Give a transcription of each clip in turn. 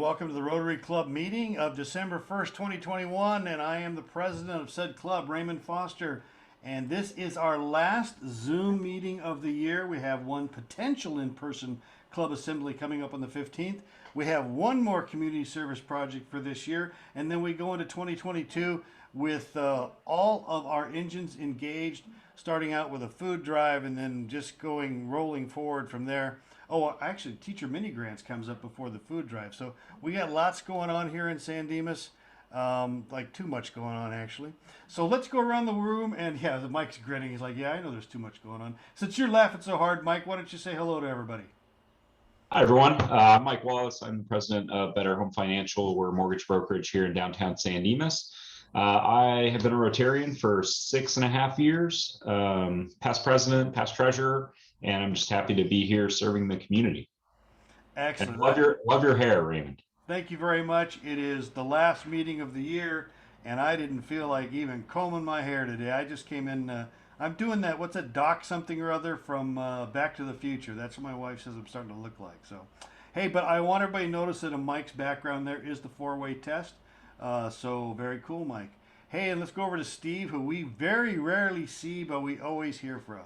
welcome to the Rotary Club meeting of December 1st, 2021, and I am the president of said club, Raymond Foster, and this is our last Zoom meeting of the year. We have one potential in-person club assembly coming up on the 15th. We have one more community service project for this year, and then we go into 2022 with all of our engines engaged, starting out with a food drive and then just rolling forward from there. Oh, actually, teacher mini grants comes up before the food drive. So we got lots going on here in San Dimas, like too much going on actually. So let's go around the room, and yeah, the Mike's grinning. He's like, yeah, I know there's too much going on. Since you're laughing so hard, Mike, why don't you say hello to everybody? Hi, everyone. I'm Mike Wallace. I'm the president of Better Home Financial. We're a mortgage brokerage here in downtown San Dimas. I have been a Rotarian for 6.5 years, past president, past treasurer, and I'm just happy to be here serving the community. Excellent. And love your hair, Raymond. Thank you very much. It is the last meeting of the year, and I didn't feel like even combing my hair today. I just came in. I'm doing that. What's that? Doc something or other from Back to the Future. That's what my wife says I'm starting to look like. So, hey, but I want everybody to notice that in Mike's background there is the four-way test. So very cool, Mike. Hey, and let's go over to Steve, who we very rarely see, but we always hear from.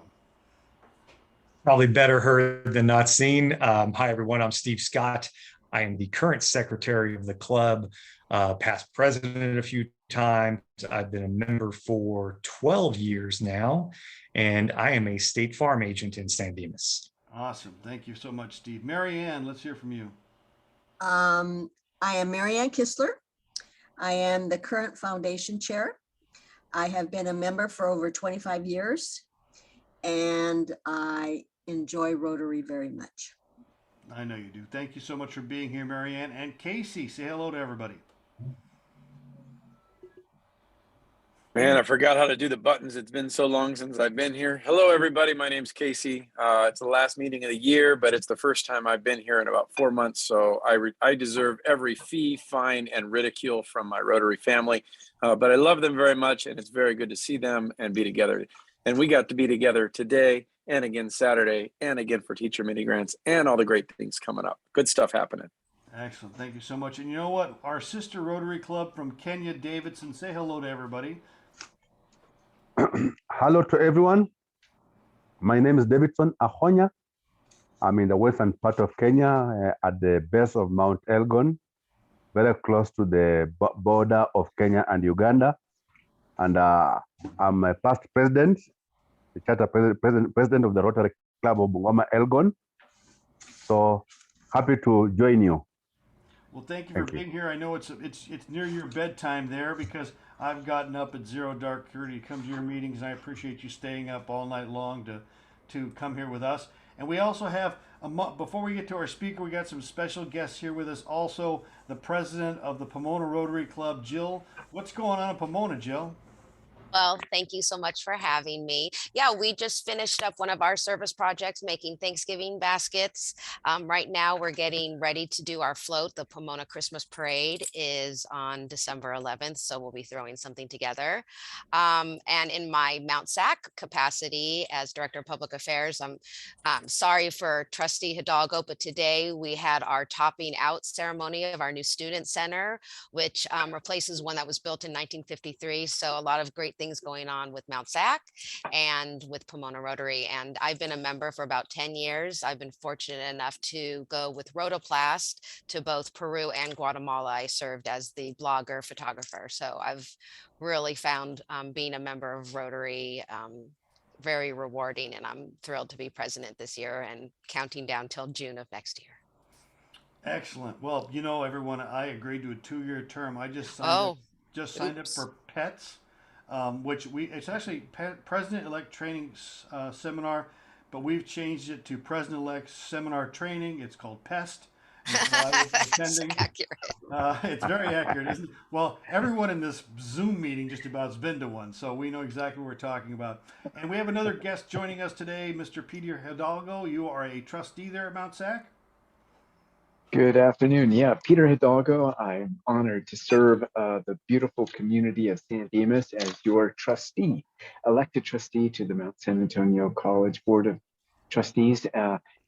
Probably better heard than not seen. Hi, everyone. I'm Steve Scott. I am the current secretary of the club, past president a few times. I've been a member for 12 years now, and I am a State Farm agent in San Dimas. Awesome. Thank you so much, Steve. Mary Ann, let's hear from you. I am Mary Ann Kistler. I am the current foundation chair. I have been a member for over 25 years, and I enjoy Rotary very much. I know you do. Thank you so much for being here, Mary Ann. And Casey, say hello to everybody. Man, I forgot how to do the buttons. It's been so long since I've been here. Hello, everybody. My name's Casey. It's the last meeting of the year, but it's the first time I've been here in about 4 months. So I deserve every fee, fine, and ridicule from my Rotary family. But I love them very much, and it's very good to see them and be together. And we got to be together today and again Saturday and again for teacher mini grants and all the great things coming up. Good stuff happening. Excellent. Thank you so much. And you know what? Our sister Rotary Club from Kenya, Davidson, say hello to everybody. Hello to everyone. My name is Davidson Ahonya. I'm in the western part of Kenya at the base of Mount Elgon, very close to the border of Kenya and Uganda. And I'm a past president, the charter president of the Rotary Club of Bungoma Elgon. So happy to join you. Well, thank you for being here. I know it's near your bedtime there, because I've gotten up at zero dark 30 to come to your meetings, and I appreciate you staying up all night long to come here with us. And we also have, before we get to our speaker, we got some special guests here with us. Also, the president of the Pomona Rotary Club, Jill. What's going on in Pomona, Jill? Well, thank you so much for having me. Yeah, we just finished up one of our service projects, making Thanksgiving baskets. Right now, we're getting ready to do our float. The Pomona Christmas Parade is on December 11th, so we'll be throwing something together. And in my Mount SAC capacity as Director of Public Affairs, I'm sorry for Trustee Hidalgo, but today we had our topping out ceremony of our new student center, which replaces one that was built in 1953. So a lot of great things going on with Mount SAC and with Pomona Rotary. And I've been a member for about 10 years. I've been fortunate enough to go with Rotoplast to both Peru and Guatemala. I served as the blogger photographer. So I've really found being a member of Rotary very rewarding, and I'm thrilled to be president this year and counting down till June of next year. Excellent. Well, you know, everyone, I agreed to a 2-year term. I just signed up for PETS. It's actually President-elect Training Seminar, but we've changed it to President-elect Seminar Training. It's called PEST. That's accurate. It's very accurate, isn't it? Well, everyone in this Zoom meeting just about has been to one, so we know exactly what we're talking about. And we have another guest joining us today, Mr. Peter Hidalgo. You are a trustee there at Mount SAC? Good afternoon. Yeah, Peter Hidalgo. I'm honored to serve the beautiful community of San Dimas as your trustee, elected trustee to the Mount San Antonio College Board of Trustees.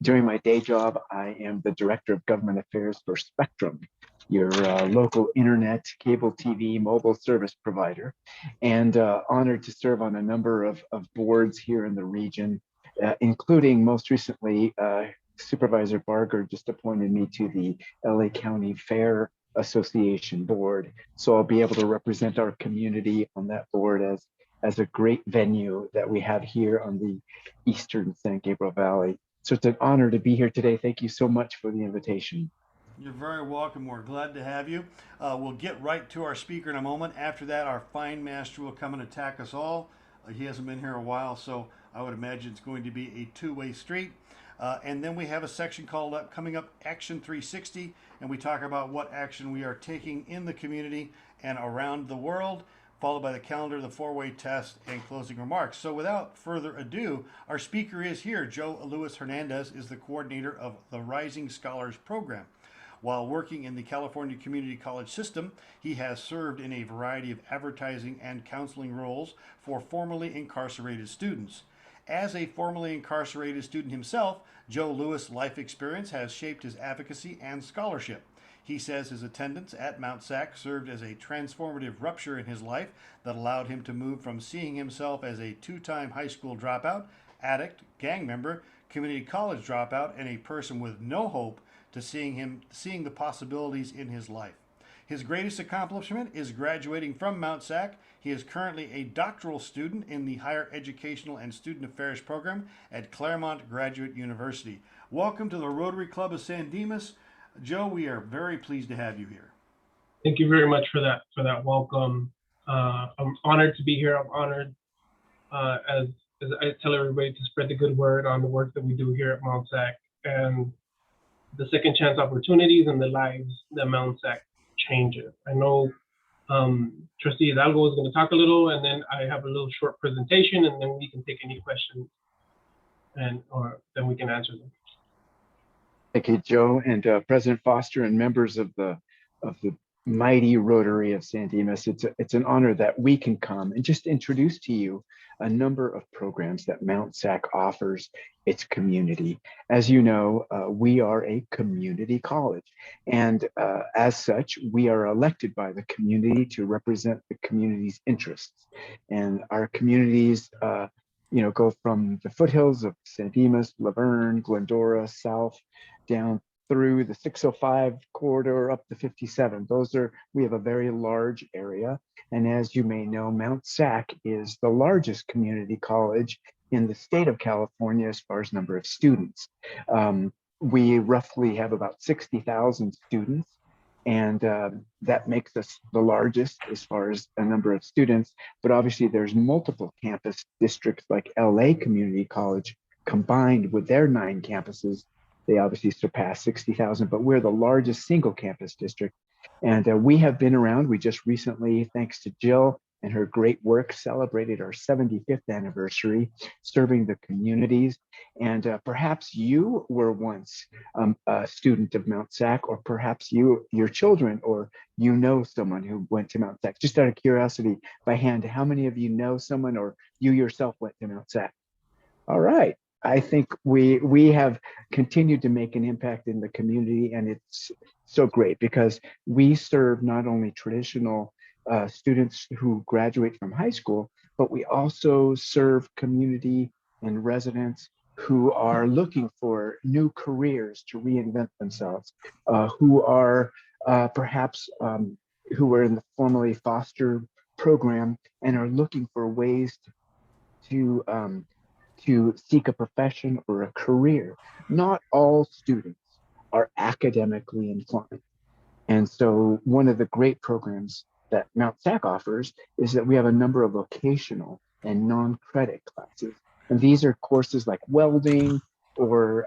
During my day job, I am the Director of Government Affairs for Spectrum, your local internet, cable TV, mobile service provider, and honored to serve on a number of boards here in the region, including most recently, Supervisor Barger just appointed me to the LA County Fair Association board. So I'll be able to represent our community on that board as a great venue that we have here on the eastern San Gabriel Valley. So it's an honor to be here today. Thank you so much for the invitation. You're very welcome. We're glad to have you. We'll get right to our speaker in a moment. After that, our fine master will come and attack us all. He hasn't been here a while, so I would imagine it's going to be a two-way street. And then we have a section called coming up Action 360, and we talk about what action we are taking in the community and around the world, followed by the calendar, the four-way test, and closing remarks. So without further ado, our speaker is here. Joe Luis Hernandez is the coordinator of the Rising Scholars Program. While working in the California Community College system, he has served in a variety of advertising and counseling roles for formerly incarcerated students. As a formerly incarcerated student himself, Joe Luis' life experience has shaped his advocacy and scholarship. He says his attendance at Mount SAC served as a transformative rupture in his life that allowed him to move from seeing himself as a two-time high school dropout, addict, gang member, community college dropout, and a person with no hope to seeing the possibilities in his life. His greatest accomplishment is graduating from Mount SAC. He is currently a doctoral student in the Higher Educational and Student Affairs program at Claremont Graduate University. Welcome to the Rotary Club of San Dimas. Joe, we are very pleased to have you here. Thank you very much for that welcome. I'm honored to be here. I'm honored, as I tell everybody, to spread the good word on the work that we do here at Mount SAC and the second chance opportunities and the lives that Mount SAC changes. I know Trustee Hidalgo is going to talk a little, and then I have a little short presentation, and then we can take any questions, or then we can answer them. Thank you, Joe, and President Foster and members of the mighty Rotary of San Dimas. It's an honor that we can come and just introduce to you a number of programs that Mount SAC offers its community. As you know, we are a community college, and as such, we are elected by the community to represent the community's interests. And our communities, go from the foothills of San Dimas, Laverne, Glendora, South, down through the 605 corridor up to 57. We have a very large area. And as you may know, Mount SAC is the largest community college in the state of California as far as number of students. We roughly have about 60,000 students, and that makes us the largest as far as a number of students. But obviously there's multiple campus districts like LA Community College combined with their 9 campuses. They obviously surpass 60,000, but we're the largest single campus district. And we have been around. We just recently, thanks to Jill and her great work, celebrated our 75th anniversary serving the communities. And perhaps you were once a student of Mount SAC, or perhaps your children, or someone who went to Mount SAC. Just out of curiosity, by hand, how many of you know someone, or you yourself went to Mount SAC? All right. I think we have continued to make an impact in the community, and it's so great because we serve not only traditional students who graduate from high school, but we also serve community and residents who are looking for new careers to reinvent themselves, who are perhaps who were in the formerly foster program and are looking for ways to seek a profession or a career. Not all students are academically inclined. And so one of the great programs that Mount SAC offers is that we have a number of vocational and non-credit classes. And these are courses like welding or,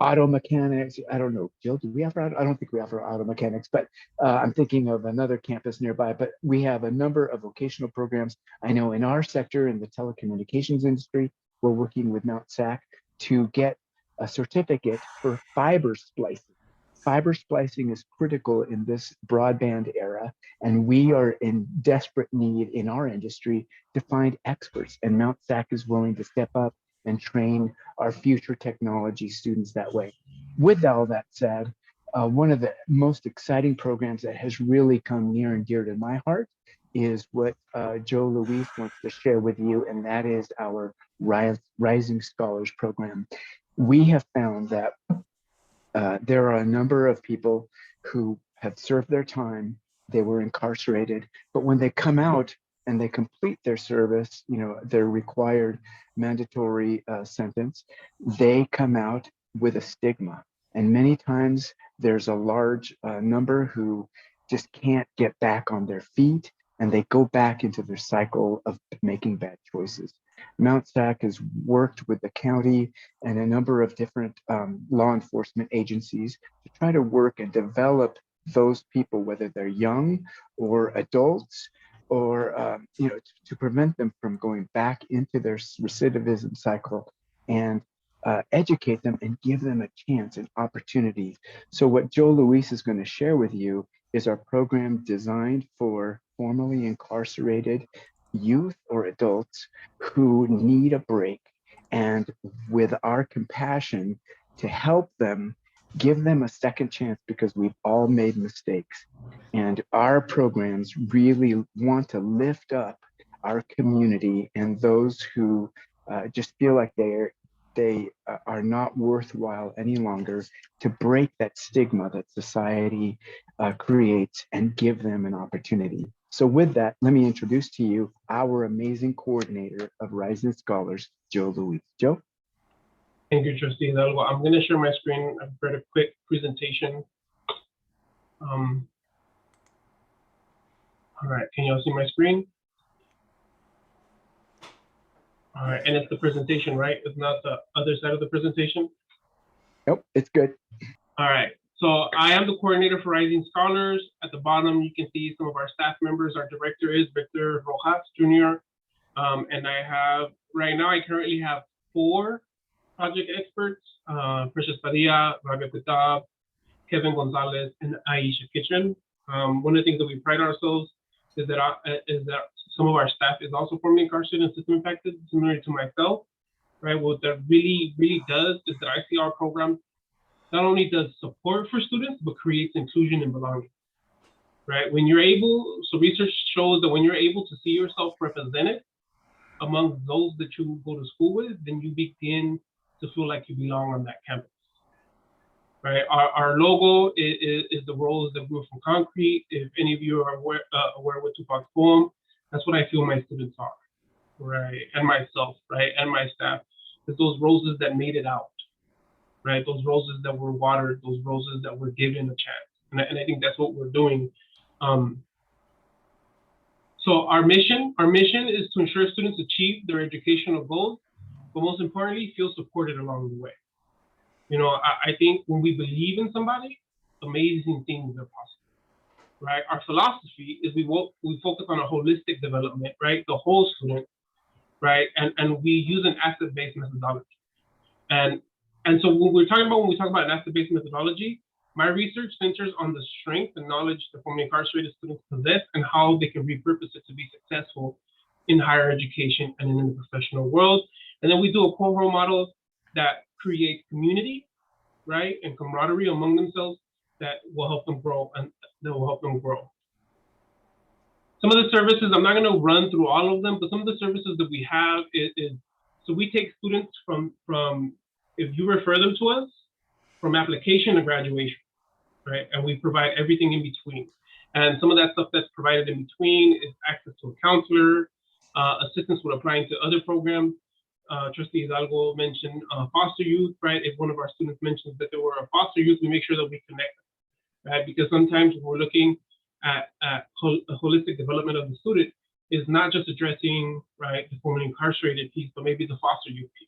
auto mechanics. I don't know, Jill, do we offer? I don't think we offer auto mechanics, but I'm thinking of another campus nearby. But we have a number of vocational programs. I know in our sector, in the telecommunications industry, we're working with Mount SAC to get a certificate for fiber splicing. Fiber splicing is critical in this broadband era, and we are in desperate need in our industry to find experts. And Mount SAC is willing to step up and train our future technology students that way. With all that said, one of the most exciting programs that has really come near and dear to my heart is what Joe Luis wants to share with you, and that is our Rising Scholars Program. We have found that there are a number of people who have served their time, they were incarcerated, but when they come out and they complete their service, their required mandatory sentence, they come out with a stigma. And many times there's a large number who just can't get back on their feet, and they go back into their cycle of making bad choices. Mount SAC has worked with the county and a number of different law enforcement agencies to try to work and develop those people, whether they're young or adults, or to prevent them from going back into their recidivism cycle, and educate them and give them a chance and opportunity. So what Joe Luis is going to share with you is our program designed for formerly incarcerated youth or adults who need a break, and with our compassion to help them, give them a second chance, because we've all made mistakes. And our programs really want to lift up our community and those who just feel like they are not worthwhile any longer, to break that stigma that society creates and give them an opportunity. So with that, let me introduce to you our amazing coordinator of Rising Scholars, Joe Luis. Joe? Thank you, Trustee Hidalgo. I'm going to share my screen. I've prepared a quick presentation. All right, can you all see my screen? All right, and it's the presentation, right? It's not the other side of the presentation? Nope, it's good. All right, so I am the coordinator for Rising Scholars. At the bottom, you can see some of our staff members. Our director is Victor Rojas Jr. And right now, I currently have 4 project experts, Precious Padilla, Rabia Kutab, Kevin Gonzalez, and Aisha Kitchen. One of the things that we pride ourselves is that some of our staff is also formerly incarcerated and system impacted, similar to myself, right? What that really, really does is that I see our program not only does support for students, but creates inclusion and belonging, right? When you're able, so research shows that when you're able to see yourself represented among those that you go to school with, then you begin to feel like you belong on that campus. Right, our logo is the rose that grew from concrete. If any of you are aware with Tupac's poem, that's what I feel my students are, right? And myself, right? And my staff. It's those roses that made it out, right? Those roses that were watered, those roses that were given a chance. And I think that's what we're doing. So our mission is to ensure students achieve their educational goals, but most importantly, feel supported along the way. I think when we believe in somebody, amazing things are possible, right? Our philosophy is we focus on a holistic development, right? The whole student, right? And we use an asset-based methodology. And so when we talk about an asset-based methodology, my research centers on the strength and knowledge that formerly incarcerated students possess and how they can repurpose it to be successful in higher education and in the professional world. And then we do a core role model that creates community, right, and camaraderie among themselves that will help them grow Some of the services, I'm not going to run through all of them, but some of the services that we have is so we take students from if you refer them to us, from application to graduation, right, and we provide everything in between. And some of that stuff that's provided in between is access to a counselor, assistance with applying to other programs. Trustee Hidalgo mentioned foster youth, right? If one of our students mentions that they were a foster youth, we make sure that we connect them, right? Because sometimes when we're looking at a holistic development of the student, is not just addressing, right, the formerly incarcerated piece, but maybe the foster youth piece.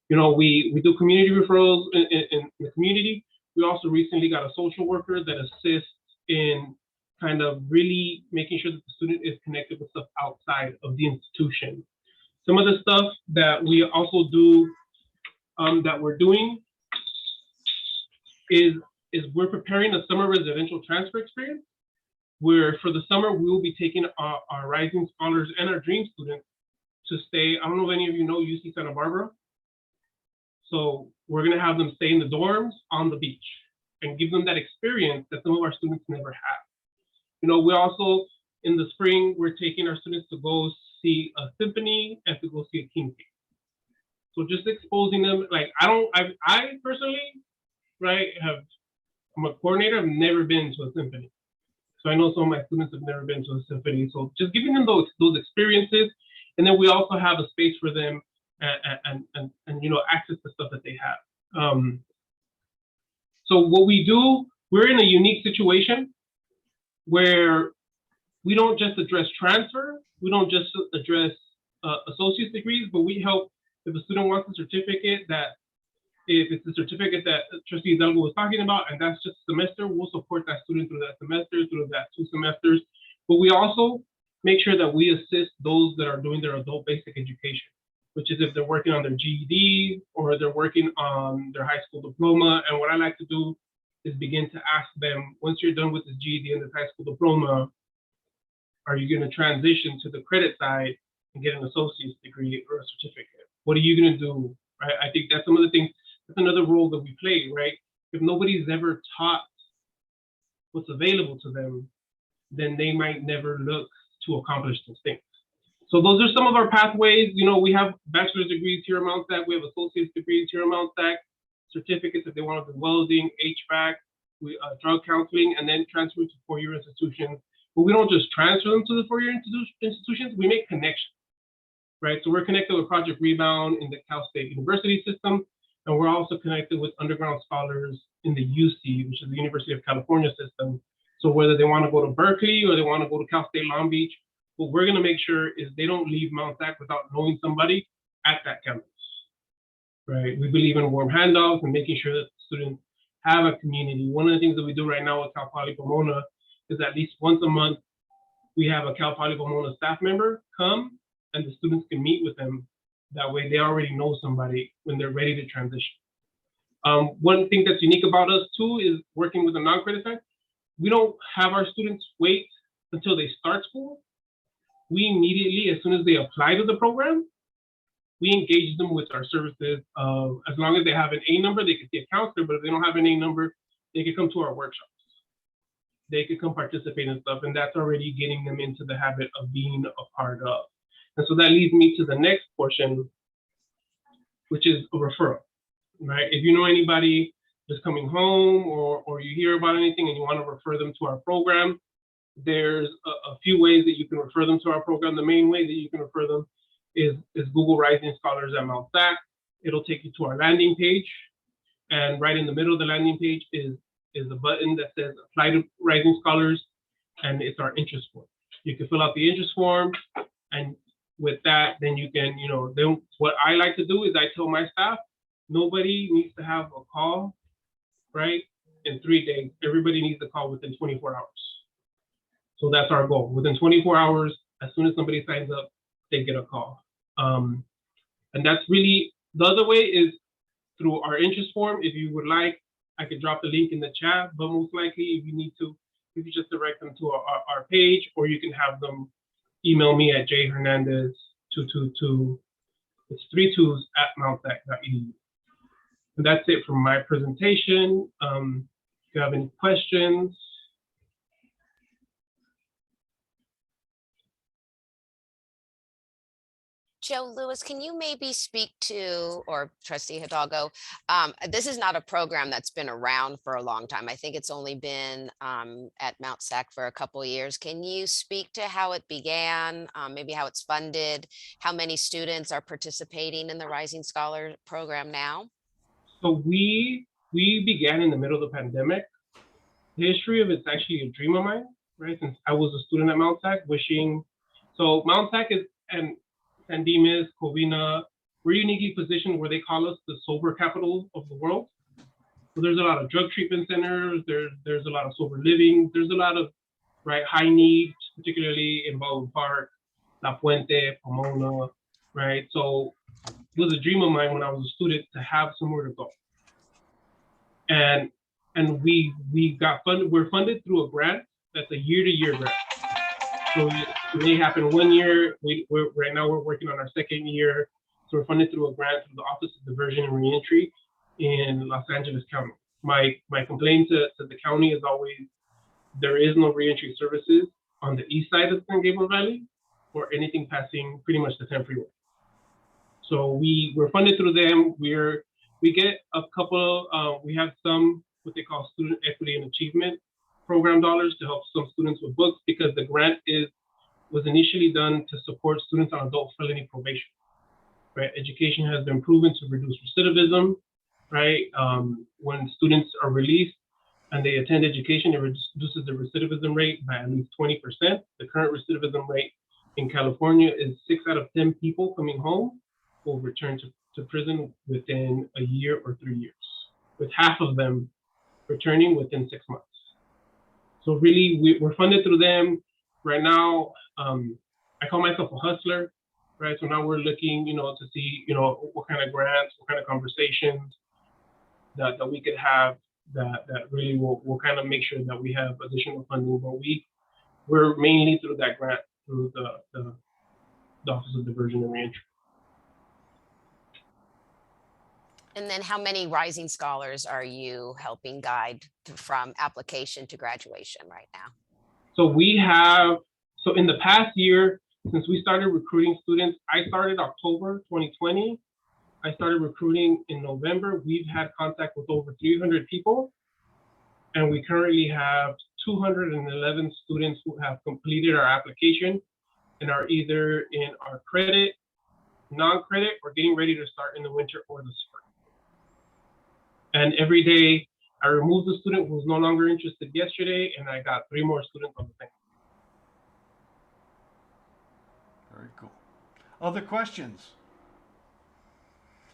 We do community referrals in the community. We also recently got a social worker that assists in kind of really making sure that the student is connected with stuff outside of the institution. Some of the stuff that we also do, that we're doing is we're preparing a summer residential transfer experience, where for the summer, we will be taking our Rising Scholars and our Dream students to stay. I don't know if any of you know UC Santa Barbara. So we're gonna have them stay in the dorms on the beach, and give them that experience that some of our students never have. You know, we also, in the spring, we're taking our students to go see a symphony and to go see a king cake. So just exposing them, like I personally, right, I'm a coordinator, I've never been to a symphony. So I know some of my students have never been to a symphony. So just giving them those experiences. And then we also have a space for them and you know, access to stuff that they have. So what we do, we're in a unique situation where we don't just address transfer, we don't just address associate's degrees, but we help if a student wants a certificate that, if it's a certificate that Trustee Hidalgo was talking about, and that's just a semester, we'll support that student through that semester, through that 2 semesters. But we also make sure that we assist those that are doing their adult basic education, which is if they're working on their GED or they're working on their high school diploma. And what I like to do is begin to ask them, once you're done with this GED and this high school diploma, are you going to transition to the credit side and get an associate's degree or a certificate? What are you going to do? Right? I think that's some of the things. That's another role that we play, right? If nobody's ever taught what's available to them, then they might never look to accomplish those things. So those are some of our pathways. You know, we have bachelor's degrees here at Mount SAC. We have associate's degrees here at Mount SAC, certificates if they want to do welding, HVAC, drug counseling, and then transfer to 4-year institutions. But we don't just transfer them to the 4-year institutions, we make connections, right? So we're connected with Project Rebound in the Cal State University system. And we're also connected with underground scholars in the UC, which is the University of California system. So whether they want to go to Berkeley or they want to go to Cal State Long Beach, what we're going to make sure is they don't leave Mount SAC without knowing somebody at that campus, right? We believe in warm handoffs and making sure that students have a community. One of the things that we do right now at Cal Poly Pomona is at least once a month, we have a Cal Poly Pomona staff member come and the students can meet with them. That way they already know somebody when they're ready to transition. One thing that's unique about us too is working with the non-credit side. We don't have our students wait until they start school. We immediately, as soon as they apply to the program, we engage them with our services. As long as they have an A number, they can see a counselor, but if they don't have an A number, they can come to our workshops. They can come participate in stuff, and that's already getting them into the habit of being a part of. And so that leads me to the next portion, which is a referral, right? If you know anybody that's coming home or you hear about anything and you want to refer them to our program, there's a few ways that you can refer them to our program. The main way that you can refer them is Google Rising Scholars at Mount SAC. It'll take you to our landing page. And right in the middle of the landing page is a button that says Apply to Rising Scholars, and it's our interest form. You can fill out the interest form, and with that, then you can, you know, then what I like to do is I tell my staff, nobody needs to have a call, right, in 3 days. Everybody needs a call within 24 hours. So that's our goal. Within 24 hours, as soon as somebody signs up, they get a call. And that's really, the other way is through our interest form. If you would like, I could drop the link in the chat, but most likely if you need to, you can just direct them to our page, or you can have them email me at jhernandez222, it's 3 2s at mountsac.edu. And that's it for my presentation. If you have any questions. Joe Lewis, can you maybe speak to, or Trustee Hidalgo, this is not a program that's been around for a long time. I think it's only been at Mount SAC for a couple of years. Can you speak to how it began, maybe how it's funded, how many students are participating in the Rising Scholar program now? So we began in the middle of the pandemic. The history of it's actually a dream of mine, right? Since I was a student at Mount SAC, so Mount SAC is, and Dimas, Covina, we're uniquely positioned where they call us the sober capital of the world. So there's a lot of drug treatment centers, there's a lot of sober living, there's a lot of high needs, particularly in Baldwin Park, La Fuente, Pomona, right? So it was a dream of mine when I was a student to have somewhere to go. And we got funded, we're funded through a grant that's a year-to-year grant. So it may happen 1 year. Right now we're working on our 2nd year. So we're funded through a grant from the Office of Diversion and Reentry in Los Angeles County. My complaint to the county is always there is no reentry services on the east side of San Gabriel Valley or anything passing pretty much the 10 freeway. So we're funded through them. We get a couple, we have some what they call student equity and achievement program dollars to help some students with books, because the grant was initially done to support students on adult felony probation. Right, education has been proven to reduce recidivism. Right, when students are released and they attend education, it reduces the recidivism rate by at least 20%. The current recidivism rate in California is 6 out of 10 people coming home will return to prison within a year or 3 years, with half of them returning within 6 months. So really, we're funded through them. Right now, I call myself a hustler, right? So now we're looking, to see, what kind of grants, what kind of conversations that we could have that really will kind of make sure that we have additional funding. But we're mainly through that grant, through the Office of Diversion and Reentry. And then how many rising scholars are you helping guide from application to graduation right now? So in the past year, since we started recruiting students, I started October 2020. I started recruiting in November. We've had contact with over 300 people. And we currently have 211 students who have completed our application and are either in our credit, non-credit, or getting ready to start in the winter or the spring. And every day I remove the student who was no longer interested yesterday, and I got 3 more students on the thing. Very cool. Other questions?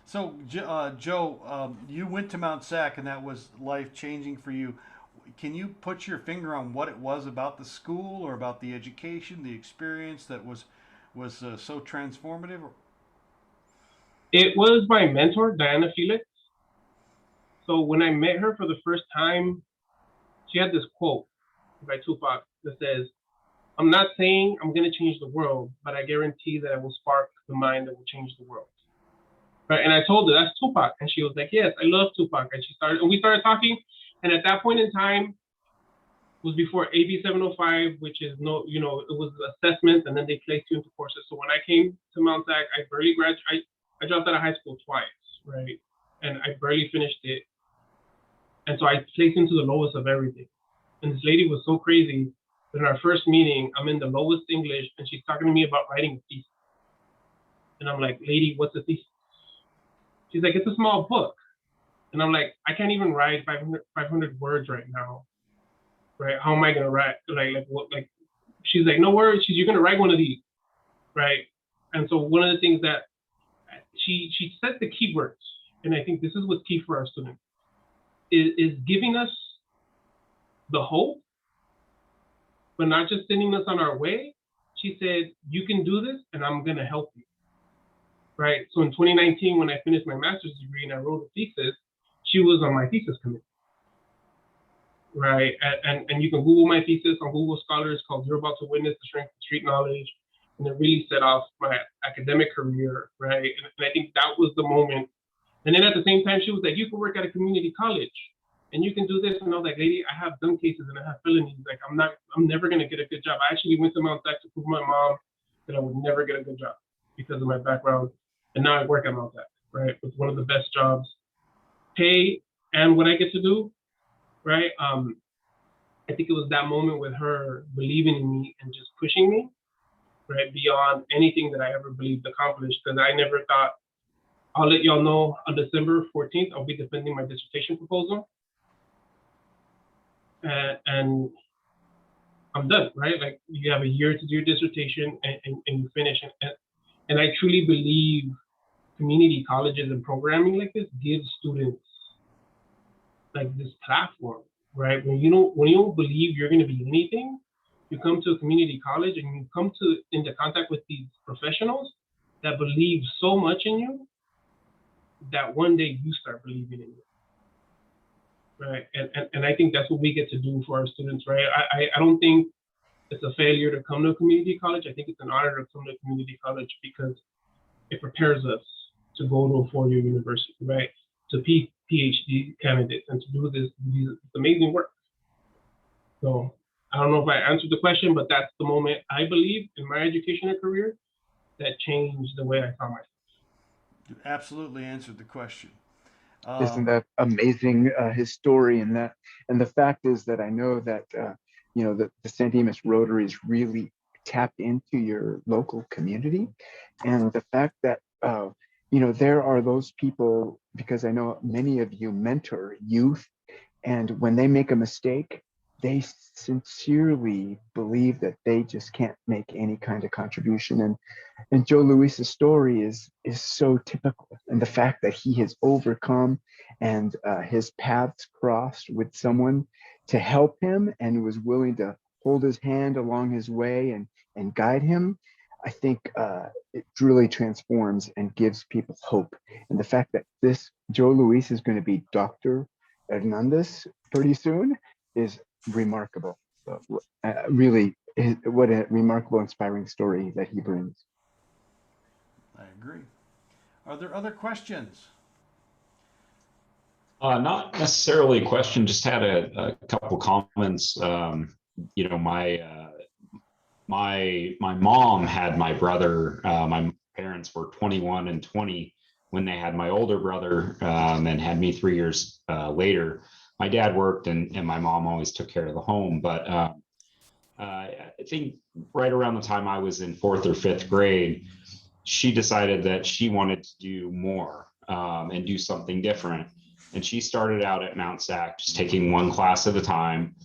So, Joe, you went to Mount Sac, and that was life-changing for you. Can you put your finger on what it was about the school or about the education, the experience that was so transformative? It was my mentor, Diana Felix. So when I met her for the first time, she had this quote by Tupac that says, "I'm not saying I'm going to change the world, but I guarantee that I will spark the mind that will change the world." Right? And I told her, "That's Tupac." And she was like, "Yes, I love Tupac." And we started talking. And at that point in time was before AB 705, which is it was assessments, and then they placed you into courses. So when I came to Mount Sac, I barely graduated. I dropped out of high school twice, right? And I barely finished it. And so I placed into the lowest of everything. And this lady was so crazy that in our first meeting, I'm in the lowest English, and she's talking to me about writing a thesis. And I'm like, "Lady, what's a thesis?" She's like, "It's a small book." And I'm like, "I can't even write 500 words right now, right? How am I gonna write? Like what? Like?" She's like, "No worries. You're gonna write one of these, right?" And so one of the things that she said the key words, and I think this is what's key for our students, is giving us the hope, but not just sending us on our way. She said, "You can do this, and I'm gonna help you." Right. So in 2019, when I finished my master's degree and I wrote a thesis, she was on my thesis committee. Right. And you can Google my thesis on Google Scholar. It's called "You're About to Witness the Strength of Street Knowledge." And it really set off my academic career. Right. And I think that was the moment. And then at the same time, she was like, "You can work at a community college and you can do this." And I was like, "Lady, I have gun cases and I have felonies. Like, I'm never going to get a good job." I actually went to Mount Sac to prove my mom that I would never get a good job because of my background. And now I work at Mount Sac, right? With one of the best jobs, pay, and what I get to do, right? I think it was that moment with her believing in me and just pushing me, right? Beyond anything that I ever believed accomplished. Because I never thought, I'll let y'all know on December 14th, I'll be defending my dissertation proposal. And I'm done, right? Like, you have a year to do your dissertation and you finish. And I truly believe community colleges and programming like this gives students like this platform, right? When you don't believe you're going to be anything, you come to a community college and you come into contact with these professionals that believe so much in you that one day you start believing in you, right? And I think that's what we get to do for our students, right? I don't think it's a failure to come to a community college. I think it's an honor to come to a community college because it prepares us to go to a 4-year university, right? to PhD candidates and to do this amazing work. So I don't know if I answered the question, but that's the moment I believe in my educational career that changed the way I saw myself. You absolutely answered the question. Isn't that amazing, his story, and the fact is that I know that that the San Dimas Rotary is really tapped into your local community, and the fact that there are those people, because I know many of you mentor youth, and when they make a mistake, they sincerely believe that they just can't make any kind of contribution. And Joe Luis's story is so typical. And the fact that he has overcome and his paths crossed with someone to help him and was willing to hold his hand along his way and guide him, I think it really transforms and gives people hope. And the fact that this Joe Luis is going to be Dr. Hernandez pretty soon is remarkable. So, really, what a remarkable, inspiring story that he brings. I agree. Are there other questions? Not necessarily a question, just had a couple comments. My mom had my brother, my parents were 21 and 20 when they had my older brother, and had me 3 years later. My dad worked and my mom always took care of the home. But I think right around the time I was in 4th or 5th grade, she decided that she wanted to do more and do something different. And she started out at Mount SAC, just taking one class at a time.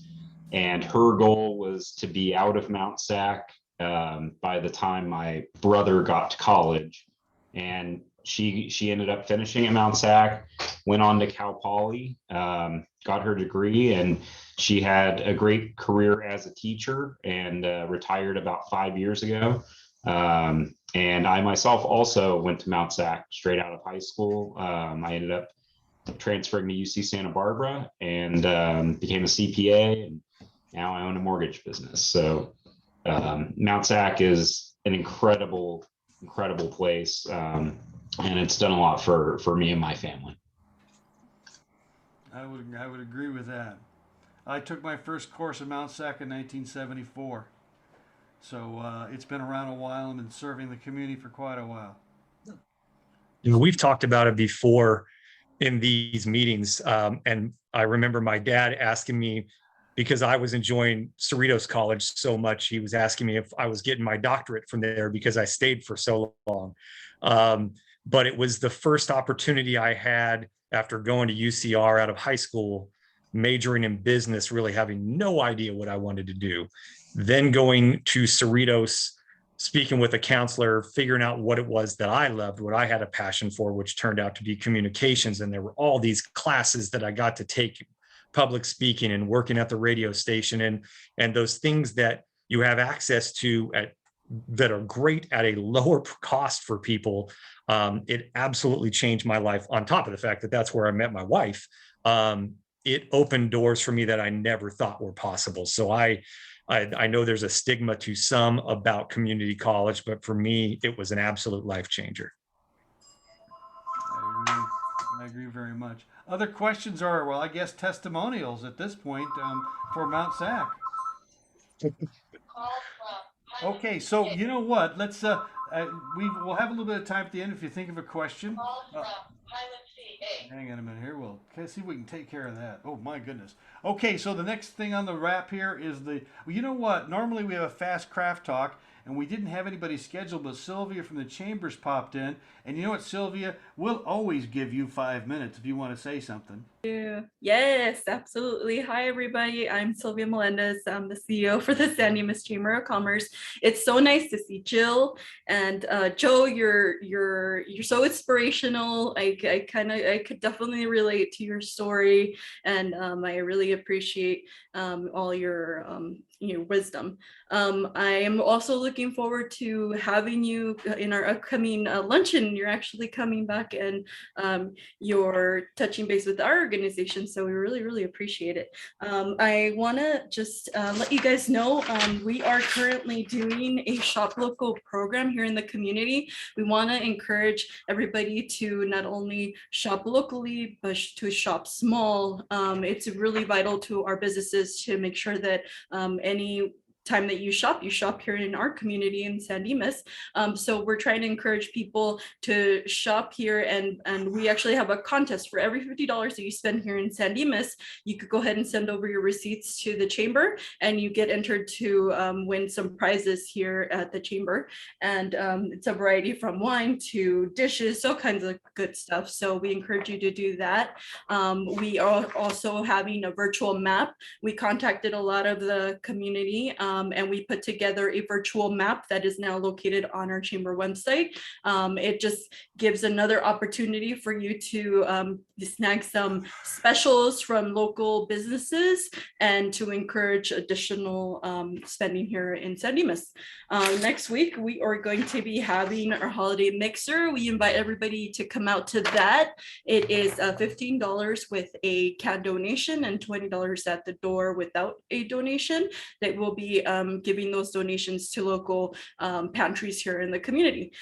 And her goal was to be out of Mount SAC by the time my brother got to college. And she ended up finishing at Mount SAC, went on to Cal Poly, got her degree, and she had a great career as a teacher and retired about 5 years ago. And I myself also went to Mount SAC straight out of high school. I ended up transferring to UC Santa Barbara and became a CPA, and now I own a mortgage business. So Mount SAC is an incredible place, and it's done a lot for me and my family. I would agree with that. I took my first course at Mount SAC in 1974. So it's been around a while and been serving the community for quite a while. We've talked about it before in these meetings. And I remember my dad asking me, because I was enjoying Cerritos College so much, he was asking me if I was getting my doctorate from there because I stayed for so long. But it was the first opportunity I had after going to UCR out of high school, majoring in business, really having no idea what I wanted to do. Then going to Cerritos, speaking with a counselor, figuring out what it was that I loved, what I had a passion for, which turned out to be communications. And there were all these classes that I got to take, public speaking and working at the radio station, and those things that you have access to that are great at a lower cost for people. It absolutely changed my life, on top of the fact that that's where I met my wife. It opened doors for me that I never thought were possible. So I know there's a stigma to some about community college, but for me, it was an absolute life changer. I agree very much. Other questions are, well, I guess testimonials at this point for Mount SAC. Okay, so you know what? Let's we'll have a little bit of time at the end if you think of a question. Hang on a minute here. We'll see if we can take care of that. Oh my goodness. Okay, so the next thing on the wrap here is you know what? Normally we have a fast craft talk, and we didn't have anybody scheduled, but Sylvia from the Chambers popped in. And you know what, Sylvia? We'll always give you 5 minutes if you want to say something. Yeah. Yes, absolutely. Hi, everybody. I'm Sylvia Melendez. I'm the CEO for the San Dimas Chamber of Commerce. It's so nice to see Jill and Joe. You're so inspirational. I could definitely relate to your story, and I really appreciate all your wisdom. I am also looking forward to having you in our upcoming luncheon. You're actually coming back and you're touching base with our organization organization. So we really, really appreciate it. I want to just let you guys know we are currently doing a shop local program here in the community. We want to encourage everybody to not only shop locally, but to shop small. It's really vital to our businesses to make sure that any time that you shop here in our community in San Dimas. So we're trying to encourage people to shop here, and we actually have a contest. For every $50 that you spend here in San Dimas, you could go ahead and send over your receipts to the chamber, and you get entered to win some prizes here at the chamber. And it's a variety from wine to dishes, all kinds of good stuff. So we encourage you to do that. We are also having a virtual map. We contacted a lot of the community, and we put together a virtual map that is now located on our chamber website. It just gives another opportunity for you to snag some specials from local businesses and to encourage additional spending here in San Dimas. Next week, we are going to be having our holiday mixer. We invite everybody to come out to that. It is $15 with a can donation and $20 at the door without a donation. That will be giving those donations to local pantries here in the community.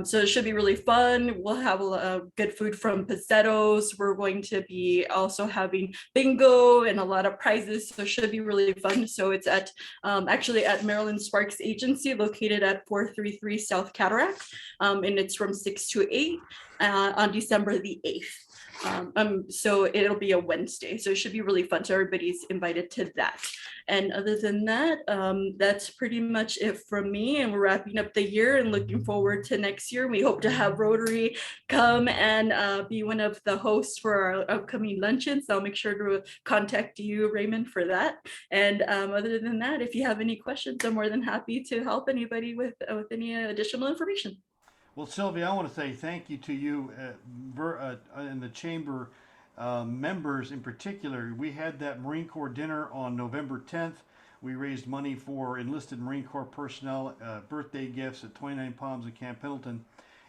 So it should be really fun. We'll have a good food from Pizzettos. We're going to be also having bingo and a lot of prizes. So it should be really fun. So it's at actually at Maryland Sparks Agency, located at 433 South Cataract. And it's from 6 to 8 on December the 8th. So it'll be a Wednesday. So it should be really fun. So everybody's invited to that. And other than that, that's pretty much it from me. And we're wrapping up the year and looking forward to next year. We hope to have Rotary come and be one of the hosts for our upcoming luncheon. So I'll make sure to contact you, Raymond, for that. And other than that, if you have any questions, I'm more than happy to help anybody with any additional information. Well, Sylvia, I want to say thank you to you and the chamber members in particular. We had that Marine Corps dinner on November 10th. We raised money for enlisted Marine Corps personnel, birthday gifts at 29 Palms and Camp Pendleton.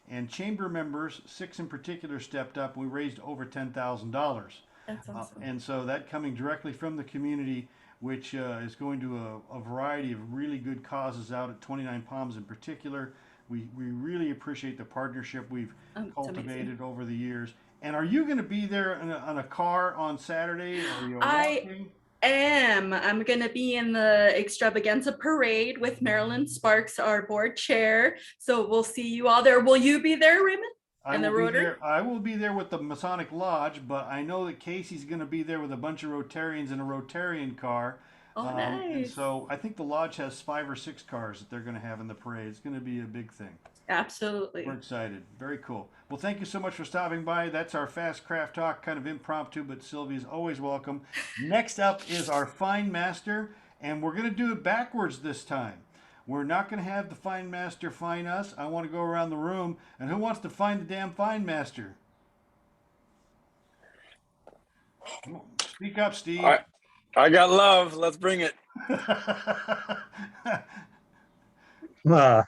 And chamber members, 6 in particular, stepped up. We raised over $10,000. That's awesome. And so that coming directly from the community, which is going to a variety of really good causes out at 29 Palms in particular. We really appreciate the partnership we've cultivated over the years. And are you going to be there on a car on Saturday? Or are you walking? I'm going to be in the extravaganza parade with Marilyn Sparks, our board chair. So we'll see you all there. Will you be there, Raymond? I will be there with the Masonic Lodge, but I know that Casey's going to be there with a bunch of Rotarians in a Rotarian car. Oh, nice. And so I think the lodge has 5 or 6 cars that they're going to have in the parade. It's going to be a big thing. Absolutely. We're excited. Very cool. Well, thank you so much for stopping by. That's our Fast Craft Talk, kind of impromptu, but Sylvia's always welcome. Next up is our Fine Master, and we're going to do it backwards this time. We're not going to have the Fine Master fine us. I want to go around the room, and who wants to find the damn Fine Master? Come on, speak up, Steve. I got love. Let's bring it. Wow.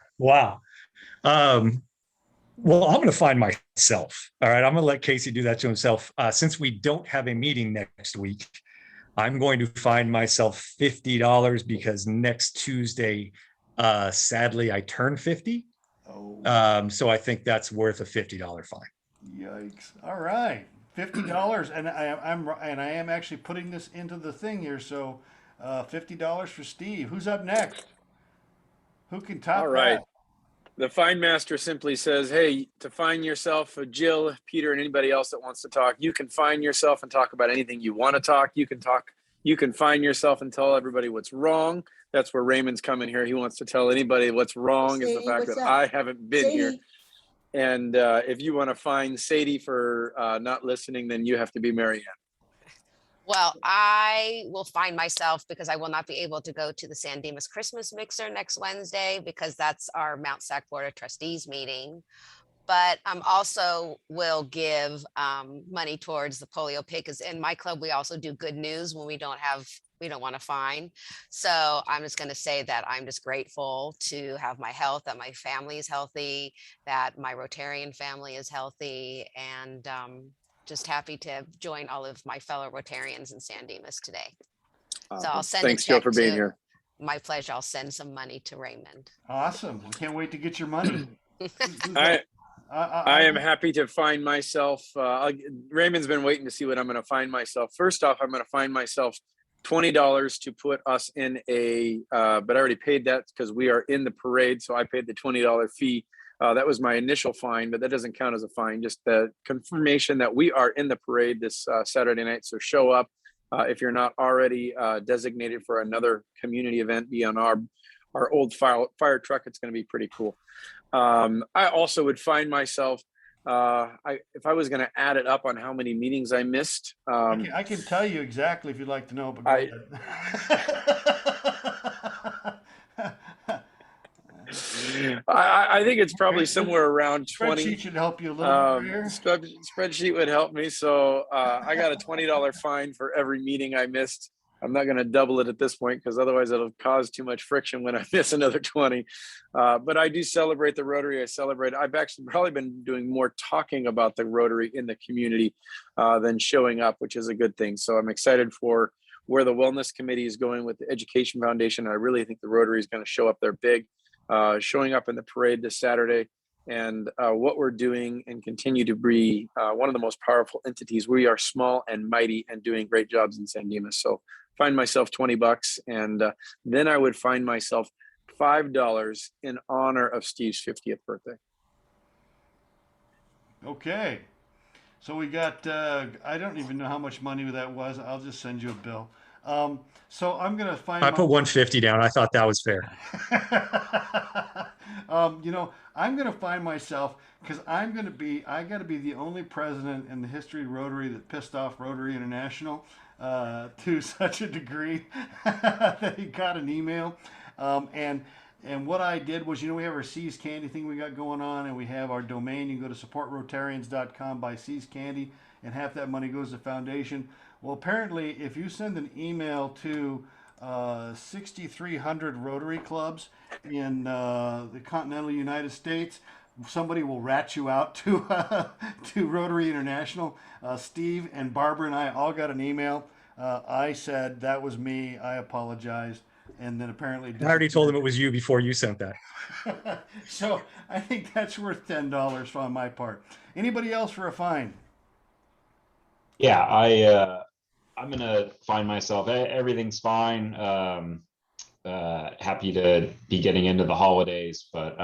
Well, I'm going to find myself. All right. I'm going to let Casey do that to himself. Since we don't have a meeting next week, I'm going to find myself $50 because next Tuesday, sadly, I turn 50. Oh. So I think that's worth a $50 fine. Yikes. All right. $50, and I am actually putting this into the thing here. So, $50 for Steve. Who's up next? Who can top All right. that? The Fine Master simply says, hey, to find yourself, Jill, Peter, and anybody else that wants to talk, you can find yourself and talk about anything you want to talk. You can find yourself and tell everybody what's wrong. That's where Raymond's coming here. He wants to tell anybody what's wrong is the fact that I haven't been here. And if you want to find Sadie for not listening, then you have to be Marianne. Well, I will find myself because I will not be able to go to the San Dimas Christmas Mixer next Wednesday because that's our Mount Sac Board of Trustees meeting. But also will give money towards the polio pig because in my club, we also do good news when we don't want to fine. So I'm just going to say that I'm just grateful to have my health, that my family is healthy, that my Rotarian family is healthy, and just happy to join all of my fellow Rotarians in San Dimas today. So I'll send Thanks, a Joe, check for being to, here. my pleasure. I'll send some money to Raymond. Awesome. I can't wait to get your money. I am happy to find myself. Raymond's been waiting to see what I'm going to find myself. First off, I'm going to find myself $20 to put us in a, but I already paid that because we are in the parade. So I paid the $20 fee. That was my initial fine, but that doesn't count as a fine. Just the confirmation that we are in the parade this Saturday night. So show up. If you're not already designated for another community event, be on our old fire truck. It's going to be pretty cool. I also would find myself, if I was going to add it up on how many meetings I missed. I can tell you exactly if you'd like to know, but go ahead. I think it's probably somewhere around 20. Spreadsheet should help you a little bit here. Spreadsheet would help me. So I got a $20 fine for every meeting I missed. I'm not going to double it at this point because otherwise it'll cause too much friction when I miss another 20. But I do celebrate the Rotary. I've actually probably been doing more talking about the Rotary in the community than showing up, which is a good thing. So I'm excited for where the Wellness Committee is going with the Education Foundation. I really think the Rotary is going to show up there big, showing up in the parade this Saturday. And what we're doing and continue to be one of the most powerful entities. We are small and mighty and doing great jobs in San Dimas. So find myself $20, and then I would find myself $5 in honor of Steve's 50th birthday. Okay. So we got, I don't even know how much money that was. I'll just send you a bill. So I'm going to find. I put 150 down. I thought that was fair. I'm going to find myself, because I got to be the only president in the history of Rotary that pissed off Rotary International to such a degree that he got an email. And what I did was, we have our Seas Candy thing we got going on, and we have our domain. You can go to supportrotarians.com, buy Seas Candy, and half that money goes to the foundation. Well, apparently, if you send an email to 6,300 Rotary clubs in the continental United States, somebody will rat you out to to Rotary International. Steve and Barbara and I all got an email. I said that was me. I apologized. And then apparently I already told them it was you before you sent that. So I think that's worth $10 on my part. Anybody else for a fine? Yeah, I'm gonna find myself. Everything's fine. Happy to be getting into the holidays, but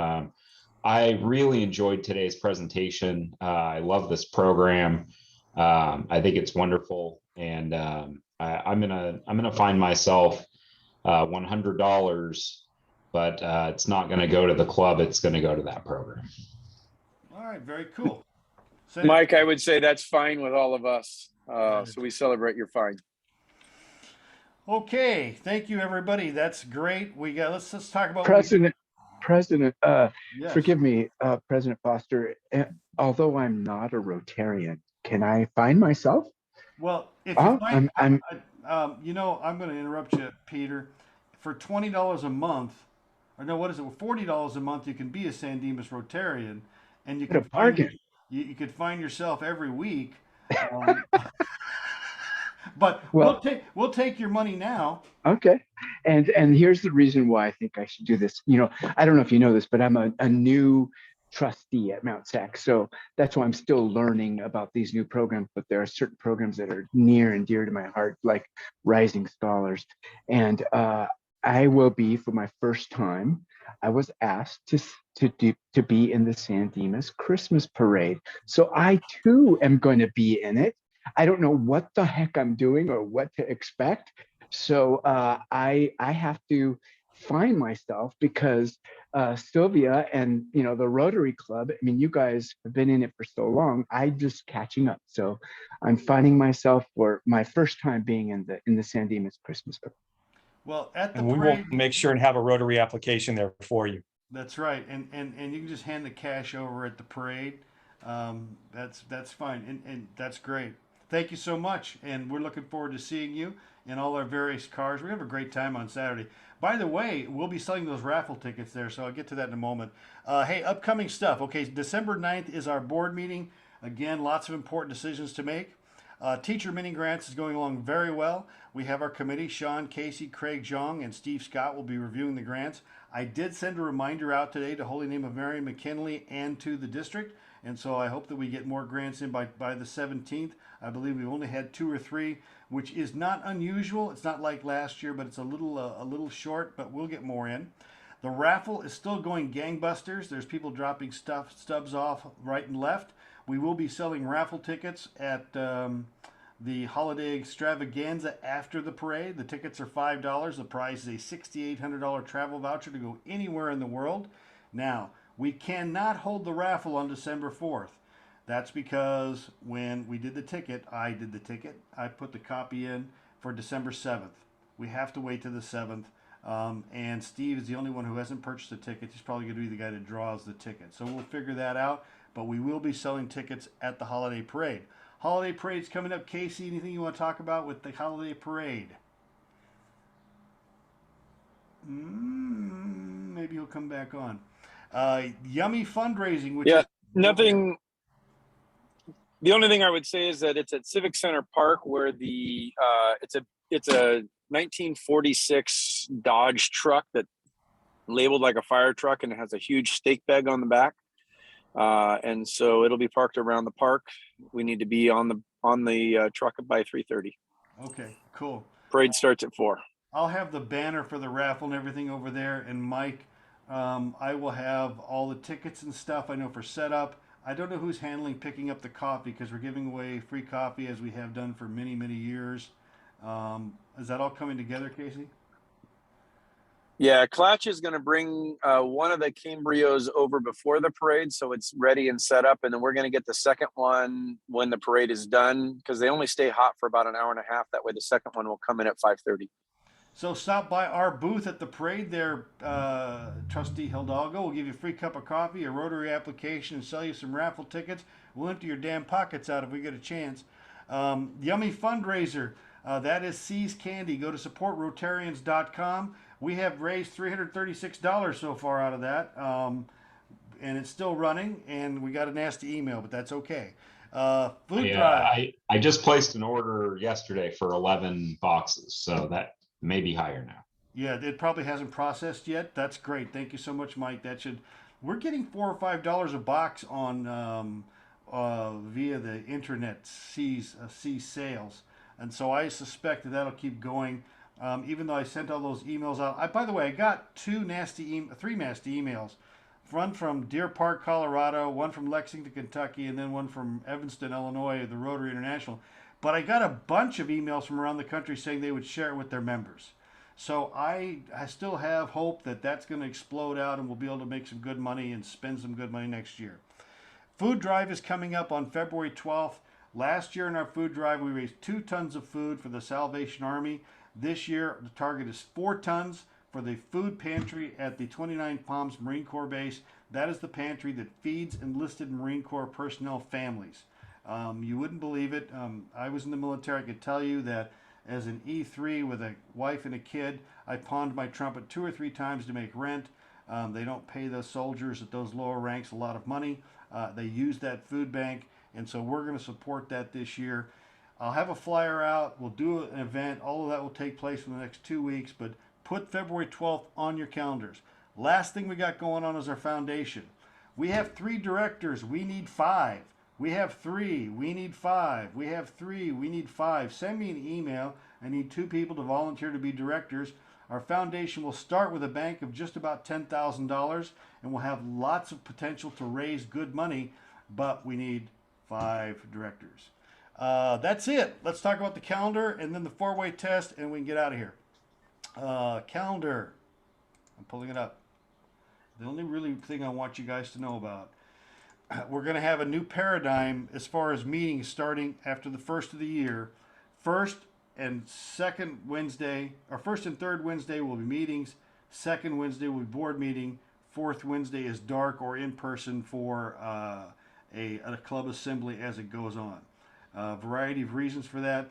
I really enjoyed today's presentation. I love this program. I think it's wonderful, and I'm gonna find myself $100, but it's not going to go to the club. It's going to go to that program. All right, very cool. Mike, I would say that's fine with all of us. So we celebrate your fine. Okay, thank you, everybody. That's great. Let's talk about President. Yes. Forgive me, President Foster. Although I'm not a Rotarian, can I find myself? Well, if you find, I'm I'm going to interrupt you, Peter. For $20 a month, or no, what is it? $40 a month, you can be a San Dimas Rotarian, and you can you could find yourself every week. But we'll take your money now. Okay, and here's the reason why I think I should do this. I don't know if you know this, but I'm a new trustee at Mount SAC, so that's why I'm still learning about these new programs. But there are certain programs that are near and dear to my heart, like Rising Scholars, and I will be, for my first time, I was asked to be in the San Dimas Christmas Parade. So I too am going to be in it. I don't know what the heck I'm doing or what to expect. So I have to find myself, because Sylvia and the Rotary Club, I mean, you guys have been in it for so long. I'm just catching up. So I'm finding myself for my first time being in the San Dimas Christmas Parade. Well, at the And we parade, will make sure and have a Rotary application there for you. That's right, and you can just hand the cash over at the parade. That's fine, and that's great. Thank you so much, and we're looking forward to seeing you in all our various cars. We have a great time on Saturday. By the way, we'll be selling those raffle tickets there, so I'll get to that in a moment. Hey, upcoming stuff. Okay, December 9th is our board meeting. Again, lots of important decisions to make. Teacher mini grants is going along very well. We have our committee, Sean, Casey, Craig Jong, and Steve Scott will be reviewing the grants. I did send a reminder out today to Holy Name of Mary McKinley and to the district. And so I hope that we get more grants in by the 17th. I believe we've only had 2 or 3, which is not unusual. It's not like last year, but it's a little short, but we'll get more in. The raffle is still going gangbusters. There's people dropping stubs off right and left. We will be selling raffle tickets at the holiday extravaganza after the parade. The tickets are $5. The prize is a $6,800 travel voucher to go anywhere in the world. Now, we cannot hold the raffle on December 4th. That's because when we did the ticket, I did the ticket. I put the copy in for December 7th. We have to wait to the 7th. And Steve is the only one who hasn't purchased a ticket. He's probably going to be the guy that draws the ticket. So we'll figure that out. But we will be selling tickets at the holiday parade. Holiday parade's coming up. Casey, anything you want to talk about with the holiday parade? Maybe he'll come back on. Yummy fundraising, which is nothing. The only thing I would say is that it's at Civic Center Park, where the it's a 1946 Dodge truck that labeled like a fire truck, and it has a huge stake bag on the back. And so it'll be parked around the park. We need to be on the truck by 3:30. Okay, cool. Parade starts at 4. I'll have the banner for the raffle and everything over there. And Mike, I will have all the tickets and stuff. I know for setup. I don't know who's handling picking up the coffee, because we're giving away free coffee as we have done for many, many years. Is that all coming together, Casey? Yeah, Clutch is going to bring one of the Cambrios over before the parade, so it's ready and set up. And then we're going to get the second one when the parade is done, because they only stay hot for about an hour and a half. That way the second one will come in at 5:30. So stop by our booth at the parade there, Trustee Hidalgo. We'll give you a free cup of coffee, a Rotary application, and sell you some raffle tickets. We'll empty your damn pockets out if we get a chance. Yummy fundraiser. That is C's Candy. Go to supportrotarians.com. We have raised $336 so far out of that, and it's still running. And we got a nasty email, but that's okay. Food drive. I just placed an order yesterday for 11 boxes, so that may be higher now. Yeah, it probably hasn't processed yet. That's great. Thank you so much, Mike. We're getting $4 or $5 a box on via the internet C's sales, and so I suspect that'll keep going. Even though I sent all those emails out. By the way, I got 3 nasty emails. One from Deer Park, Colorado, one from Lexington, Kentucky, and then one from Evanston, Illinois, the Rotary International. But I got a bunch of emails from around the country saying they would share it with their members. So I still have hope that that's going to explode out and we'll be able to make some good money and spend some good money next year. Food drive is coming up on February 12th. Last year in our food drive, we raised 2 tons of food for the Salvation Army. This year, the target is 4 tons for the food pantry at the 29 Palms Marine Corps Base. That is the pantry that feeds enlisted Marine Corps personnel families. You wouldn't believe it. I was in the military. I could tell you that as an E3 with a wife and a kid, I pawned my trumpet 2 or 3 times to make rent. They don't pay the soldiers at those lower ranks a lot of money. They use that food bank, and so we're going to support that this year. I'll have a flyer out. We'll do an event. All of that will take place in the next 2 weeks, but put February 12th on your calendars. Last thing we got going on is our foundation. We have 3 directors. We need 5. We have 3. We need 5. We have 3. We need 5. Send me an email. I need 2 people to volunteer to be directors. Our foundation will start with a bank of just about $10,000, and we'll have lots of potential to raise good money, but we need 5 directors. That's it. Let's talk about the calendar and then the 4-way test, and we can get out of here. Calendar. I'm pulling it up. The only really thing I want you guys to know about. We're going to have a new paradigm as far as meetings starting after the first of the year. First and third Wednesday will be meetings. Second Wednesday will be board meeting. Fourth Wednesday is dark or in person for a club assembly as it goes on. A variety of reasons for that.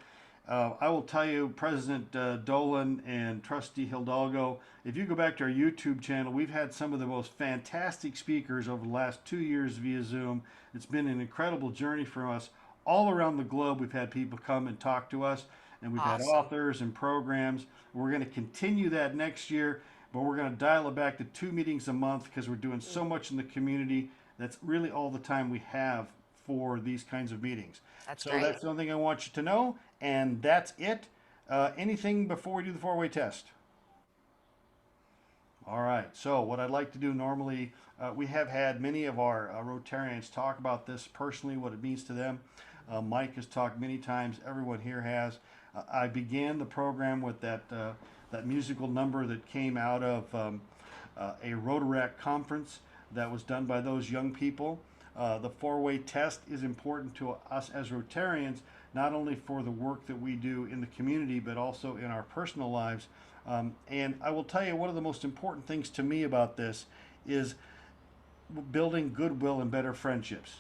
I will tell you, President Dolan and Trustee Hidalgo, if you go back to our YouTube channel, we've had some of the most fantastic speakers over the last 2 years via Zoom. It's been an incredible journey for us all around the globe. We've had people come and talk to us, and we've had Awesome. authors and programs. We're going to continue that next year, but we're going to dial it back to 2 meetings a month because we're doing so much in the community. That's really all the time we have for these kinds of meetings. That's So great. that's the only thing I want you to know, and that's it. Anything before we do the four-way test? All right, so what I'd like to do normally, we have had many of our Rotarians talk about this personally, what it means to them. Mike has talked many times, everyone here has. I began the program with that musical number that came out of a Rotary conference that was done by those young people. The four-way test is important to us as Rotarians, not only for the work that we do in the community, but also in our personal lives. And I will tell you, one of the most important things to me about this is building goodwill and better friendships.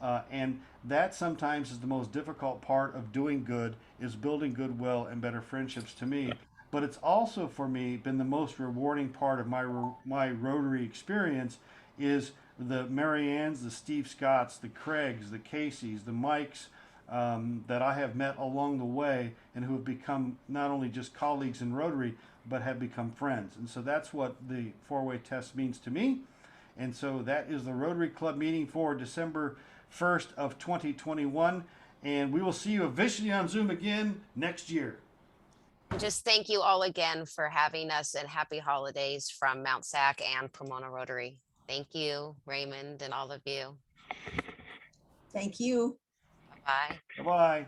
And that sometimes is the most difficult part of doing good, is building goodwill and better friendships to me. But it's also for me been the most rewarding part of my Rotary experience is the Mariannes, the Steve Scotts, the Craigs, the Caseys, the Mikes that I have met along the way and who have become not only just colleagues in Rotary, but have become friends. And so that's what the four-way test means to me. And so that is the Rotary Club meeting for December 1st of 2021. And we will see you officially on Zoom again next year. Just thank you all again for having us, and happy holidays from Mount Sac and Pomona Rotary. Thank you, Raymond, and all of you. Thank you. Bye-bye. Bye-bye.